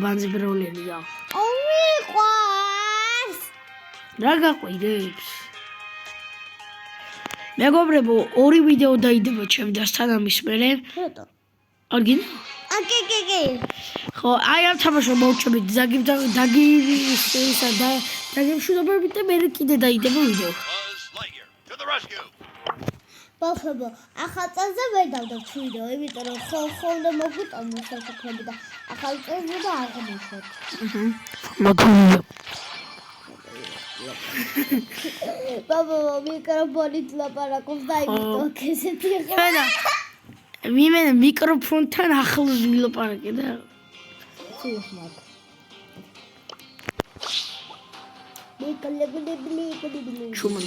ბანძი ბროლენია. მიყვარს. რა გაყვირებს? მეგობრებო, ორი ვიდეო დაიდება ჩემ დასთან ამის მერე. რატო? არგინ? აკეკეკე. ხო, აი ამ თამაშს მოვჩებით დაგიმშვიდობებით და მე კიდე დაიდება ვიდეო. ბავშვებო, ახალ წელზე ვერ დავდოთ ვიდეო, იმიტომ რომ ხოლმე მოგვიტანო საფრთხები და ახალ წელზე და აღმოჩნდეთ. მაგალია. ბაბა, მიკროფონით ლაპარაკობს და იმიტომ ესეთი ხო. მე მიკროფონთან ახლოს ვილაპარაკე და ციხმაკ. შუმან.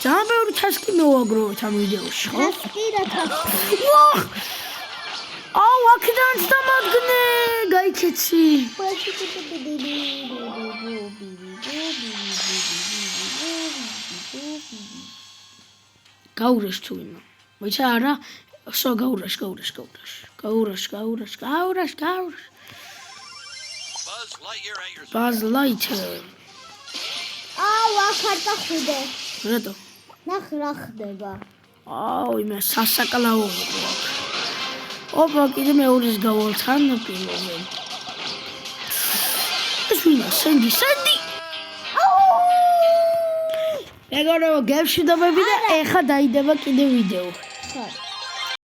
ძალიან ბევრი თასკი მოვაგროვეთ ამ ვიდეოში, ხო? თასკი რა თასკი? აუ, აქედან დამადგნე, გაიქეცი. გაურაშ თუ ვინმე. მოიცა არა? სო გაურაშ. Buzz Lightyear. აუ, ახარ დახვიდე. რატო? ნახ რა ხდება. აუ, იმე სასაკლაო. ოპა, კიდე მეორეს გავალთან პირველზე. ეს ვინა, სენდი. მეგობრებო, გემშვიდობები და ეხა დაიდება კიდე ვიდეო. ხო.